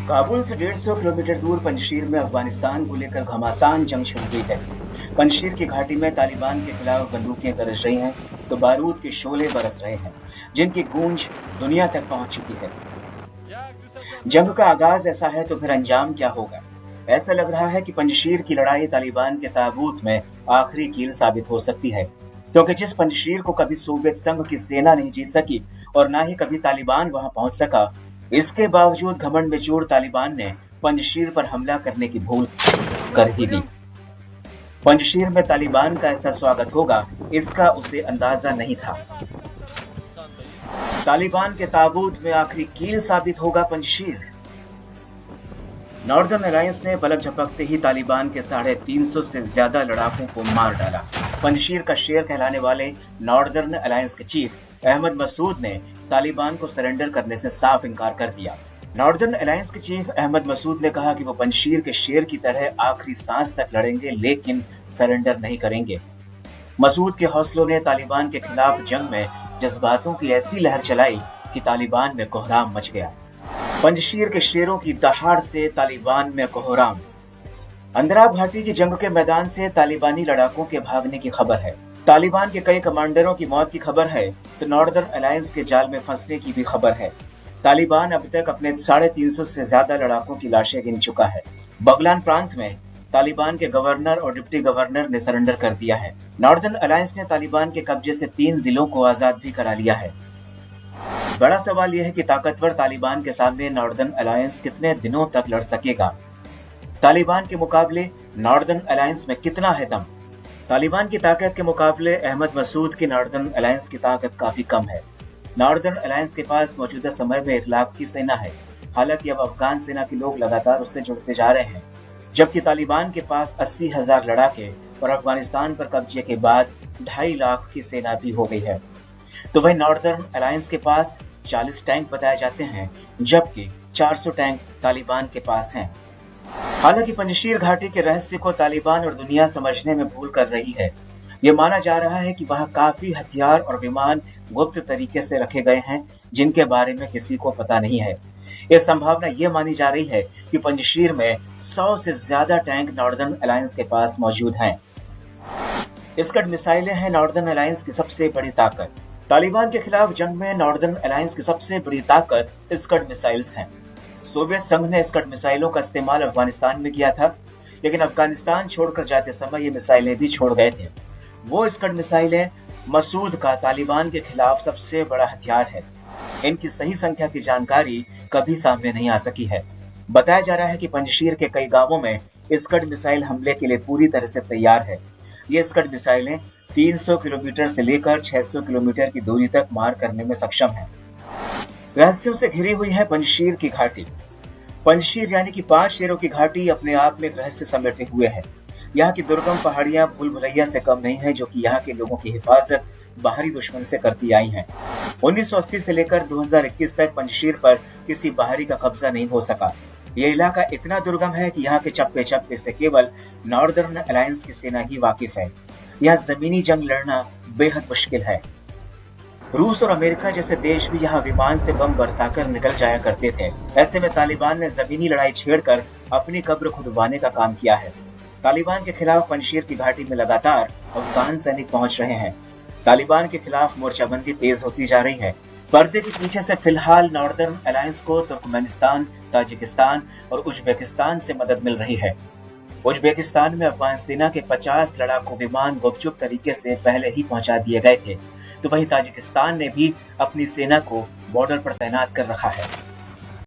काबुल से 150 किलोमीटर दूर पंजशीर में अफगानिस्तान को लेकर घमासान जंग छिड़ गई है। पंजशीर की घाटी में तालिबान के खिलाफ बंदूकें गरज रही हैं तो बारूद के शोले बरस रहे हैं, जिनकी गूंज दुनिया तक पहुंच चुकी है। जंग का आगाज ऐसा है तो फिर अंजाम क्या होगा? ऐसा लग रहा है कि पंजशीर की लड़ाई तालिबान के ताबूत में आखिरी कील साबित हो सकती है, क्योंकि जिस पंजशीर को कभी सोवियत संघ की सेना नहीं जीत सकी और ना ही कभी तालिबान वहां पहुंच सका, इसके बावजूद घमंड में चूर तालिबान ने पंजशीर पर हमला करने की भूल कर ही दी। पंजशीर में तालिबान का ऐसा स्वागत होगा, इसका उसे अंदाजा नहीं था। तालिबान के ताबूत में आखिरी कील साबित होगा पंजशीर। नॉर्दर्न अलायंस ने पलक झपकते ही तालिबान के 350 से ज्यादा लड़ाकों को मार डाला। पंजशीर का शेर कहलाने वाले नॉर्दर्न अलायंस के चीफ अहमद मसूद ने तालिबान को सरेंडर करने से साफ इनकार कर दिया। नॉर्दर्न अलायंस के चीफ अहमद मसूद ने कहा कि वो पंजशीर के शेर की तरह आखिरी सांस तक लड़ेंगे, लेकिन सरेंडर नहीं करेंगे। मसूद के हौसलों ने तालिबान के खिलाफ जंग में जज्बातों की ऐसी लहर चलाई कि तालिबान में कोहराम मच गया। पंजशीर के शेरों की दहाड़ से तालिबान में कोहराम। अंदराब घाटी की जंग के मैदान से तालिबानी लड़ाकों के भागने की खबर है। तालिबान के कई कमांडरों की मौत की खबर है तो नॉर्दर्न अलायंस के जाल में फंसने की भी खबर है। तालिबान अब तक अपने 350 से ज्यादा लड़ाकों की लाशें गिन चुका है। बगलान प्रांत में तालिबान के गवर्नर और डिप्टी गवर्नर ने सरेंडर कर दिया है। नॉर्दर्न अलायंस ने तालिबान के कब्जे से 3 जिलों को आजाद भी करा लिया है। बड़ा सवाल यह है कि ताकतवर तालिबान के सामने नॉर्दर्न अलायंस कितने दिनों तक लड़ सकेगा। तालिबान के मुकाबले नॉर्दर्न अलायंस में कितना है दम? तालिबान की ताकत के मुकाबले अहमद मसूद की नॉर्दर्न अलायंस की ताकत काफी कम है। नॉर्दर्न अलायंस के पास मौजूदा समय में 1 लाख की सेना है। हालांकि अब अफगान सेना के लोग लगातार उससे जुड़ते जा रहे हैं, जबकि तालिबान के पास 80,000 लड़ाके और अफगानिस्तान पर कब्जे के बाद 2.5 लाख की सेना भी हो गई है। तो वही नॉर्दर्न अलायंस के पास 40 टैंक बताए जाते हैं, जबकि 400 टैंक तालिबान के पास हैं। हालांकि पंजशीर घाटी के रहस्य को तालिबान और दुनिया समझने में भूल कर रही है। ये माना जा रहा है कि वहां काफी हथियार और विमान गुप्त तरीके से रखे गए हैं, जिनके बारे में किसी को पता नहीं है। एक संभावना ये मानी जा रही है कि पंजशीर में 100 से ज्यादा टैंक नॉर्दर्न अलायंस के पास मौजूद हैं। स्कड मिसाइलें हैं नॉर्दर्न अलायंस की सबसे बड़ी ताकत। तालिबान के खिलाफ जंग में नॉर्दर्न अलायंस की सबसे बड़ी ताकत स्कड मिसाइल्स हैं। सोवियत संघ ने स्कड मिसाइलों का इस्तेमाल अफगानिस्तान में किया था, लेकिन अफगानिस्तान छोड़कर जाते समय ये मिसाइलें भी छोड़ गए थे। वो स्कड मिसाइलें मसूद का तालिबान के खिलाफ सबसे बड़ा हथियार है। इनकी सही संख्या की जानकारी कभी सामने नहीं आ सकी है। बताया जा रहा है कि पंजशीर के कई गांवों में स्कड मिसाइल हमले के लिए पूरी तरह से तैयार है। ये स्कड मिसाइलें 300 किलोमीटर से लेकर 600 किलोमीटर की दूरी तक मार करने में सक्षम है। रहस्यों से घिरी हुई है पंजशीर की घाटी। पंजशीर यानी कि 5 शेरों की घाटी अपने आप में एक रहस्य समेटे हुए है। यहाँ की दुर्गम पहाड़ियां भूल भुलैया से कम नहीं है, जो कि यहाँ के लोगों की हिफाजत बाहरी दुश्मन से करती आई हैं। 1980 से लेकर 2021 तक पंजशीर पर किसी बाहरी का कब्जा नहीं हो सका। ये इलाका इतना दुर्गम है कि यहाँ के चप्पे चप्पे से केवल नॉर्दर्न अलायंस की सेना ही वाकिफ है। यहाँ जमीनी जंग लड़ना बेहद मुश्किल है। रूस और अमेरिका जैसे देश भी यहाँ विमान से बम बरसाकर निकल जाया करते थे। ऐसे में तालिबान ने जमीनी लड़ाई छेड़कर अपनी कब्र खुदवाने का काम किया है। तालिबान के खिलाफ पंजशीर की घाटी में लगातार अफगान सैनिक पहुंच रहे हैं। तालिबान के खिलाफ मोर्चाबंदी तेज होती जा रही है। पर्दे के पीछे से फिलहाल नॉर्दर्न अलायंस को तुर्कमेनिस्तान, ताजिकिस्तान और उज्बेकिस्तान से मदद मिल रही है। उज्बेकिस्तान में अफगान सेना के 50 लड़ाकू विमान गुपचुप तरीके से पहले ही पहुंचा दिए गए थे, तो वहीं ताजिकिस्तान ने भी अपनी सेना को बॉर्डर पर तैनात कर रखा है।